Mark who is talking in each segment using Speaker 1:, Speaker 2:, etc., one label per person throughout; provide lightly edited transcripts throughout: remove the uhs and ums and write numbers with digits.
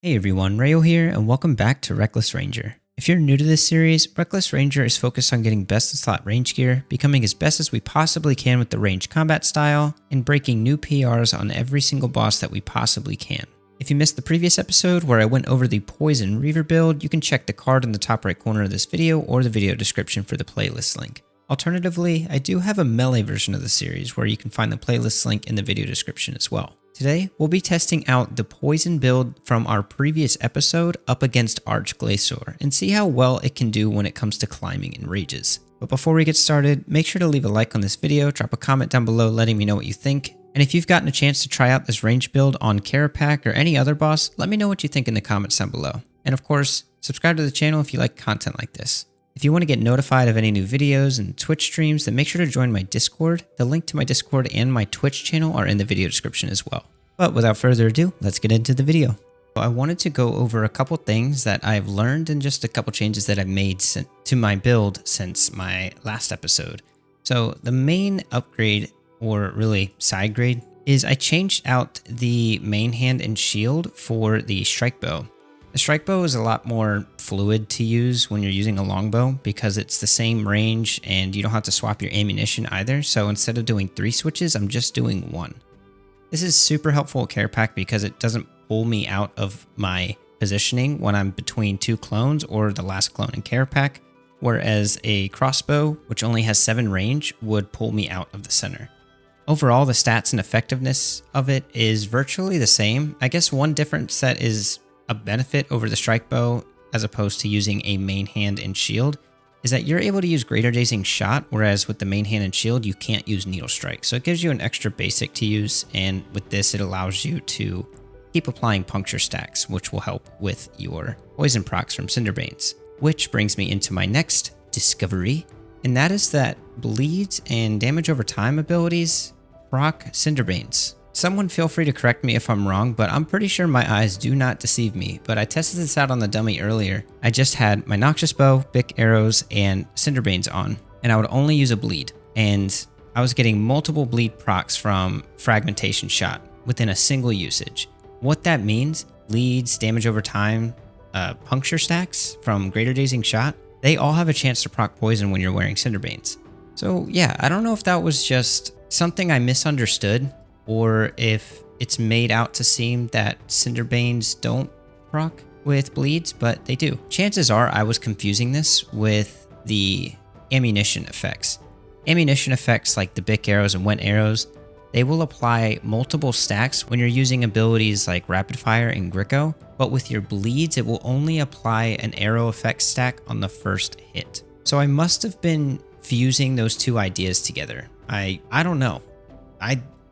Speaker 1: Hey everyone, Rayo here, and welcome back to Reckless Ranger. If you're new to this series, Reckless Ranger is focused on getting best in slot range gear, becoming as best as we possibly can with the range combat style, and breaking new PRs on every single boss that we possibly can. If you missed the previous episode where I went over the Poison Reaver build, you can check the card in the top right corner of this video or the video description for the playlist link. Alternatively, I do have a melee version of the series where you can find the playlist link in the video description as well. Today, we'll be testing out the poison build from our previous episode up against Arch-Glacor and see how well it can do when it comes to climbing Enrages. But before we get started, make sure to leave a like on this video, drop a comment down below letting me know what you think, and if you've gotten a chance to try out this range build on Carapac or any other boss, let me know what you think in the comments down below. And of course, subscribe to the channel if you like content like this. If you want to get notified of any new videos and Twitch streams, then make sure to join my Discord. The link to my Discord and my Twitch channel are in the video description as well. But without further ado, let's get into the video. I wanted to go over a couple things that I've learned and just a couple changes that I've made to my build since my last episode. So the main upgrade, or really side grade, is I changed out the main hand and shield for the strike bow. The strike bow is a lot more fluid to use when you're using a longbow because it's the same range and you don't have to swap your ammunition either. So instead of doing 3 switches, I'm just doing 1. This is super helpful at Carapac because it doesn't pull me out of my positioning when I'm between 2 clones or the last clone in Carapac, whereas a crossbow, which only has 7 range, would pull me out of the center. Overall, the stats and effectiveness of it is virtually the same. I guess one difference that is a benefit over the strike bow as opposed to using a main hand and shield is that you're able to use greater dazing shot, whereas with the main hand and shield you can't use needle strike. So it gives you an extra basic to use, and with this it allows you to keep applying puncture stacks, which will help with your poison procs from Cinderbanes. Which brings me into my next discovery, and that is that bleeds and damage over time abilities proc Cinderbanes. Someone feel free to correct me if I'm wrong, but I'm pretty sure my eyes do not deceive me. But I tested this out on the dummy earlier. I just had my Noxious Bow, Bik Arrows, and Cinderbanes on, and I would only use a bleed. And I was getting multiple bleed procs from Fragmentation Shot within a single usage. What that means, bleeds, damage over time, puncture stacks from Greater Dazing Shot, they all have a chance to proc poison when you're wearing Cinderbanes. So yeah, I don't know if that was just something I misunderstood, or if it's made out to seem that Cinderbanes don't proc with bleeds, but they do. Chances are I was confusing this with the ammunition effects. Ammunition effects like the Bik Arrows and Wet Arrows, they will apply multiple stacks when you're using abilities like Rapid Fire and Gricko, but with your bleeds, it will only apply an arrow effect stack on the first hit. So I must have been fusing those two ideas together. I don't know.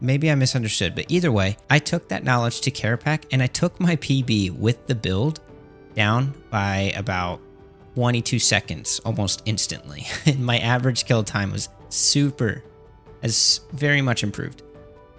Speaker 1: Maybe I misunderstood, but either way, I took that knowledge to Carapac and I took my PB with the build down by about 22 seconds, almost instantly. And my average kill time was very much improved.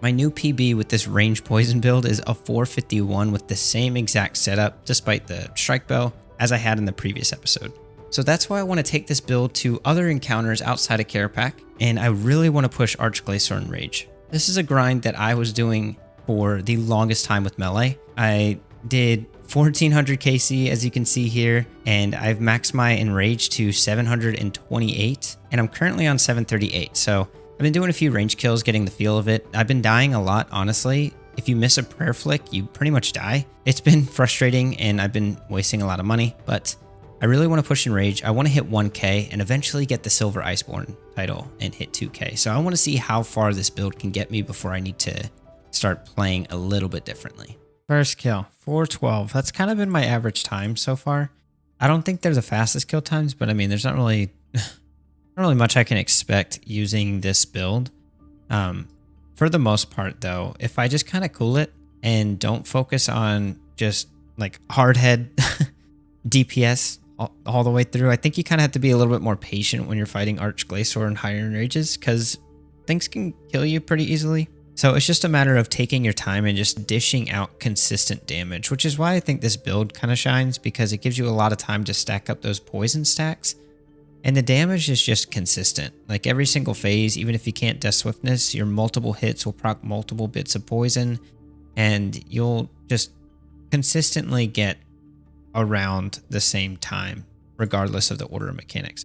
Speaker 1: My new PB with this range poison build is a 451 with the same exact setup, despite the strike bow, as I had in the previous episode. So that's why I want to take this build to other encounters outside of Carapac, and I really want to push Arch-Glacor and Enrage. This is a grind that I was doing for the longest time with melee. I did 1400 KC, as you can see here, and I've maxed my Enrage to 728, and I'm currently on 738. So I've been doing a few range kills, getting the feel of it. I've been dying a lot, honestly. If you miss a prayer flick, you pretty much die. It's been frustrating, and I've been wasting a lot of money, but I really want to push Enrage. I want to hit 1k and eventually get the Silver Iceborne title and hit 2k. So I want to see how far this build can get me before I need to start playing a little bit differently. First kill, 412. That's kind of been my average time so far. I don't think they're the fastest kill times, but I mean, there's not really much I can expect using this build. For the most part though, if I just kind of cool it and don't focus on just like hard head DPS all the way through, I think you kind of have to be a little bit more patient when you're fighting Arch-Glacor and higher Enrages because things can kill you pretty easily. So it's just a matter of taking your time and just dishing out consistent damage, which is why I think this build kind of shines, because it gives you a lot of time to stack up those poison stacks. And the damage is just consistent. Like every single phase, even if you can't Death Swiftness, your multiple hits will proc multiple bits of poison, and you'll just consistently get around the same time, regardless of the order of mechanics.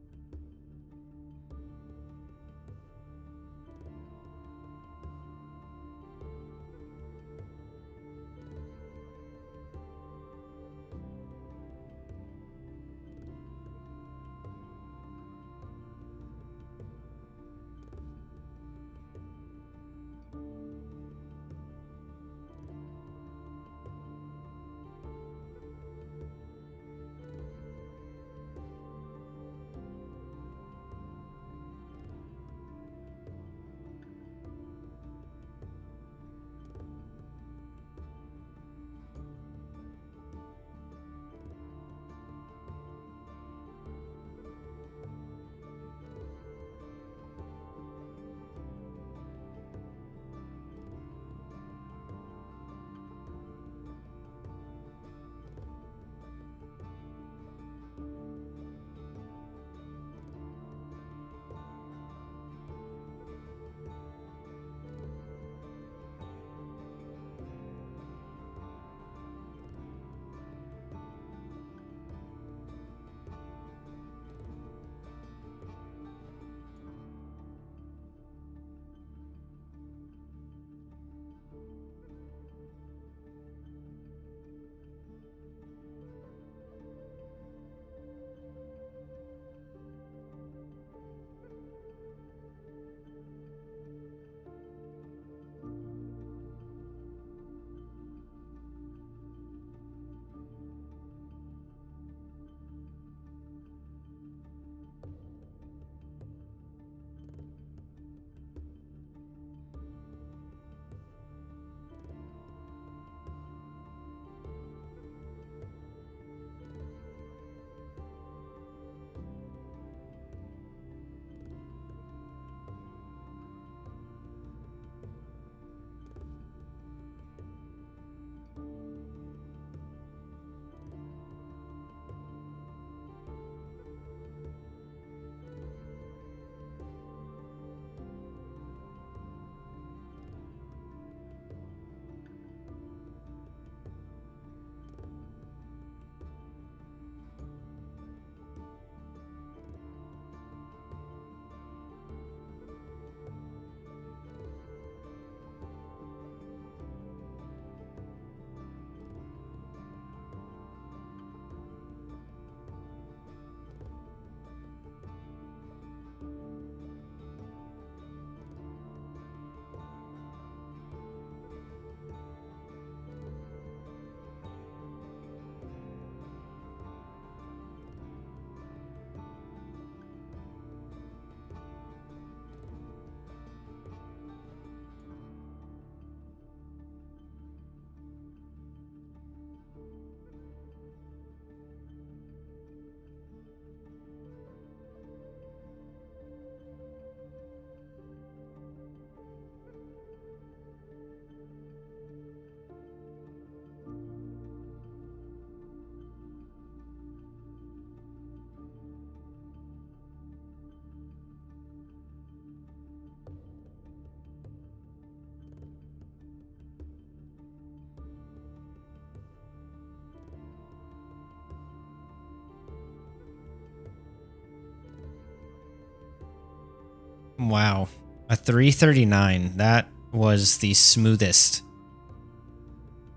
Speaker 1: Wow. A 339. That was the smoothest.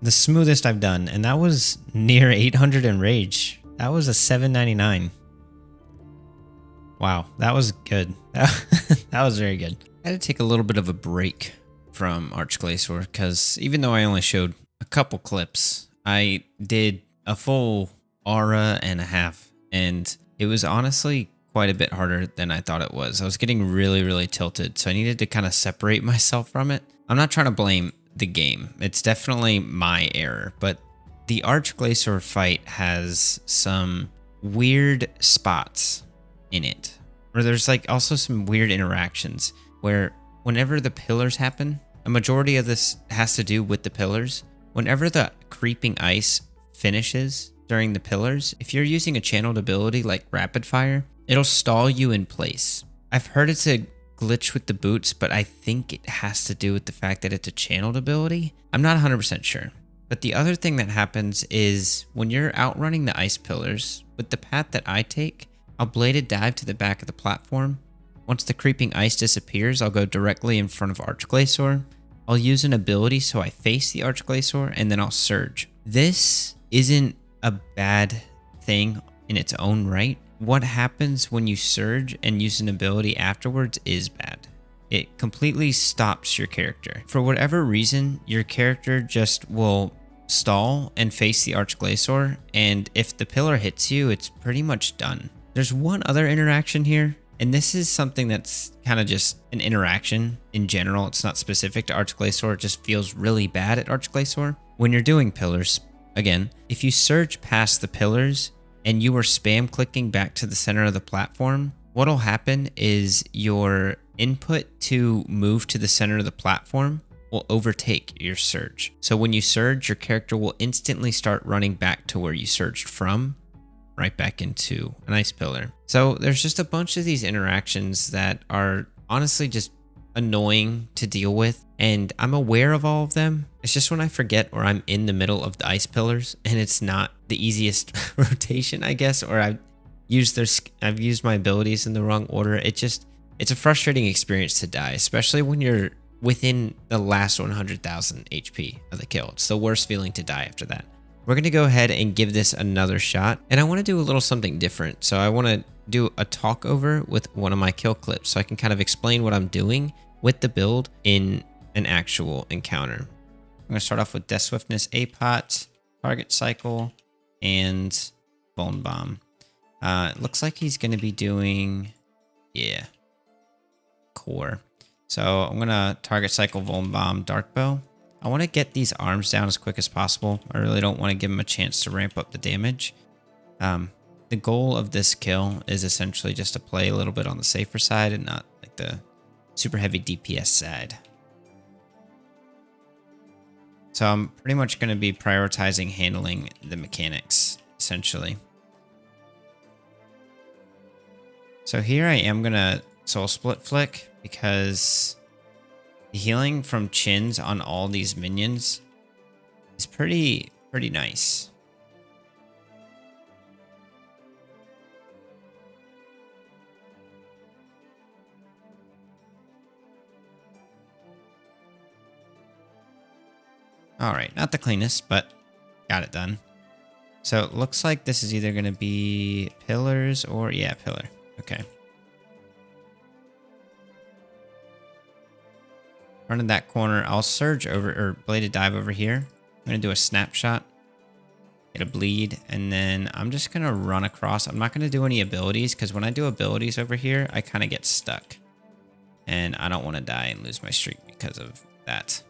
Speaker 1: The smoothest I've done. And that was near 800 Enrage. That was a 799. Wow. That was good. That was very good. I had to take a little bit of a break from Arch-Glacor because even though I only showed a couple clips, I did a full aura and a half. And it was honestly quite a bit harder than I thought it was. I was getting really, really tilted, so I needed to kind of separate myself from it. I'm not trying to blame the game. It's definitely my error, but the Arch-Glacor fight has some weird spots in it, or there's like also some weird interactions where whenever the pillars happen, a majority of this has to do with the pillars. Whenever the creeping ice finishes during the pillars, if you're using a channeled ability like rapid fire, it'll stall you in place. I've heard it's a glitch with the boots, but I think it has to do with the fact that it's a channeled ability. I'm not 100% sure. But the other thing that happens is when you're outrunning the ice pillars, with the path that I take, I'll bladed dive to the back of the platform. Once the creeping ice disappears, I'll go directly in front of Arch-Glacor. I'll use an ability so I face the Arch-Glacor, and then I'll surge. This isn't a bad thing in its own right. What happens when you surge and use an ability afterwards is bad. It completely stops your character. For whatever reason, your character just will stall and face the Arch-Glacor, and if the pillar hits you, it's pretty much done. There's one other interaction here, and this is something that's kind of just an interaction in general. It's not specific to Arch-Glacor. It just feels really bad at Arch-Glacor. When you're doing pillars, again, if you surge past the pillars and you are spam clicking back to the center of the platform, what'll happen is your input to move to the center of the platform will overtake your surge. So when you surge, your character will instantly start running back to where you surged from, right back into an ice pillar. So there's just a bunch of these interactions that are honestly just annoying to deal with, and I'm aware of all of them. It's just when I forget or I'm in the middle of the ice pillars and it's not the easiest rotation, I guess, or I've used my abilities in the wrong order. It's a frustrating experience to die, especially when you're within the last 100,000 HP of the kill. It's the worst feeling to die after that. We're going to go ahead and give this another shot, and I want to do a little something different. So I want to do a talk over with one of my kill clips so I can kind of explain what I'm doing with the build in an actual encounter. I'm going to start off with Death Swiftness, A-Pot, Target Cycle, and Bone Bomb. It looks like he's going to be doing, Core. So I'm going to Target Cycle, Vuln Bomb, Dark Bow. I want to get these arms down as quick as possible. I really don't want to give him a chance to ramp up the damage. The goal of this kill is essentially just to play a little bit on the safer side and not like the super heavy DPS side. So I'm pretty much going to be prioritizing handling the mechanics, essentially. So here I am going to Soul Split Flick because the healing from chins on all these minions is pretty nice. Alright, not the cleanest, but got it done. So it looks like this is either going to be pillars or, pillar. Okay. Running that corner, I'll surge over, or bladed dive over here. I'm going to do a snapshot, get a bleed, and then I'm just going to run across. I'm not going to do any abilities, because when I do abilities over here, I kind of get stuck. And I don't want to die and lose my streak because of that.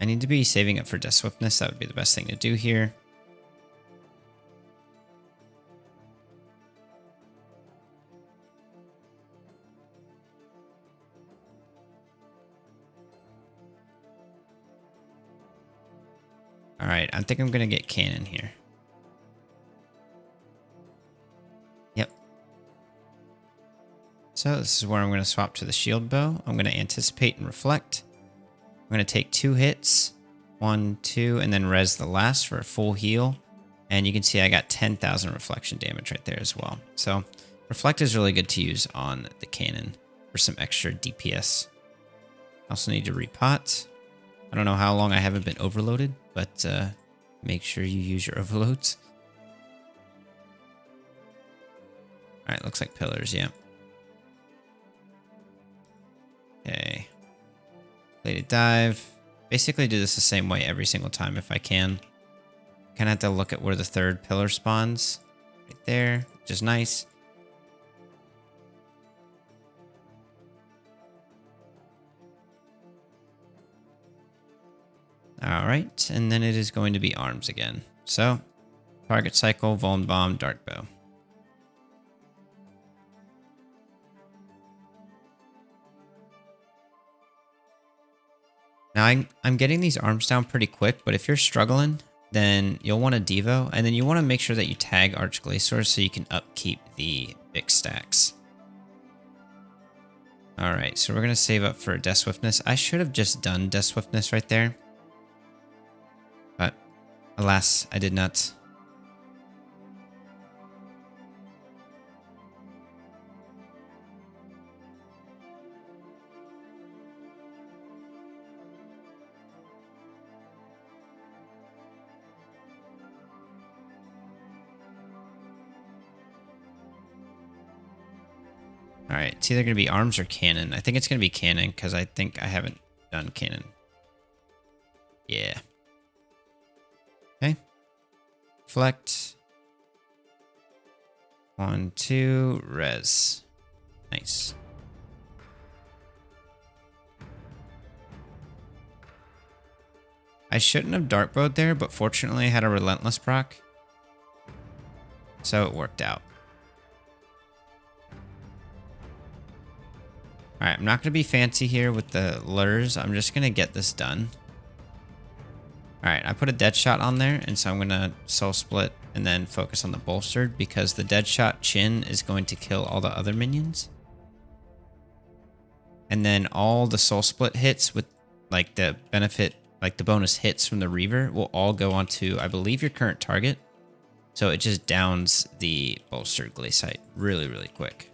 Speaker 1: I need to be saving up for Death Swiftness. That would be the best thing to do here. Alright, I think I'm going to get cannon here. Yep. So this is where I'm going to swap to the shield bow. I'm going to anticipate and reflect. I'm going to take 2 hits, 1, 2, and then res the last for a full heal. And you can see I got 10,000 reflection damage right there as well. So reflect is really good to use on the cannon for some extra DPS. Also need to repot. I don't know how long I haven't been overloaded, but make sure you use your overloads. All right, looks like pillars, yeah. Okay. Bladed dive. Basically do this the same way every single time if I can. Kind of have to look at where the third pillar spawns. Right there, which is nice. Alright, and then it is going to be arms again. So, Target Cycle, Vuln Bomb, Dark Bow. Now, I'm getting these arms down pretty quick, but if you're struggling, then you'll want to Devo, and then you want to make sure that you tag Arch-Glacor so you can upkeep the Bik stacks. Alright, so we're going to save up for Death Swiftness. I should have just done Death Swiftness right there. But, alas, I did not. Alright, it's either going to be arms or cannon. I think it's going to be cannon because I think I haven't done cannon. Yeah. Okay. Reflect. 1, 2, res. Nice. I shouldn't have dartbowed there, but fortunately I had a relentless proc. So it worked out. Alright, I'm not going to be fancy here with the lures. I'm just going to get this done. Alright, I put a dead shot on there, and so I'm going to soul split and then focus on the bolstered because the dead shot chin is going to kill all the other minions. And then all the soul split hits with like the benefit, like the bonus hits from the reaver will all go onto, I believe, your current target. So it just downs the bolstered glaciate really, really quick.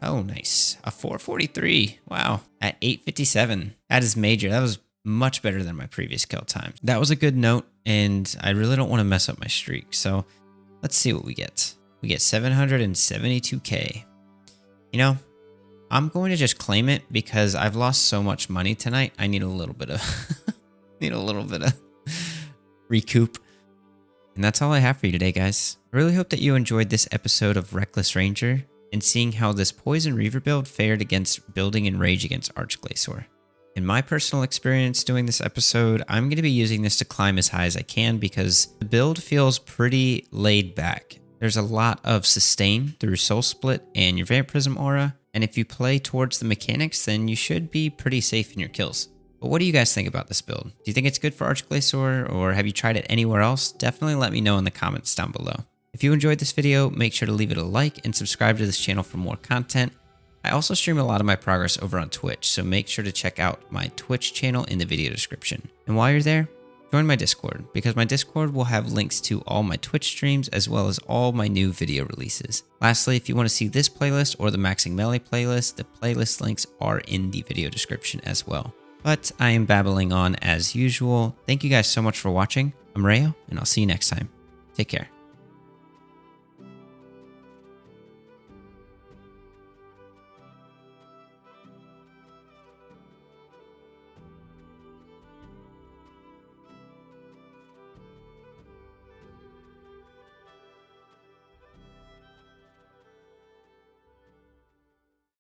Speaker 1: Oh, nice. A 443. Wow. At 857. That is major. That was much better than my previous kill time. That was a good note, and I really don't want to mess up my streak. So let's see what we get. We get 772k. You know, I'm going to just claim it because I've lost so much money tonight. I need a little bit of recoup. And that's all I have for you today, guys. I really hope that you enjoyed this episode of Reckless Ranger and seeing how this Poison Reaver build fared against building Enrage against Arch-Glacor. In my personal experience doing this episode, I'm going to be using this to climb as high as I can because the build feels pretty laid back. There's a lot of sustain through Soul Split and your Vamp Aura, and if you play towards the mechanics, then you should be pretty safe in your kills. But what do you guys think about this build? Do you think it's good for Arch-Glacor, or have you tried it anywhere else? Definitely let me know in the comments down below. If you enjoyed this video, make sure to leave it a like and subscribe to this channel for more content. I also stream a lot of my progress over on Twitch, so make sure to check out my Twitch channel in the video description. And while you're there, join my Discord, because my Discord will have links to all my Twitch streams as well as all my new video releases. Lastly, if you want to see this playlist or the Maxing Melee playlist, the playlist links are in the video description as well. But I am babbling on as usual. Thank you guys so much for watching. I'm Rayo, and I'll see you next time. Take care.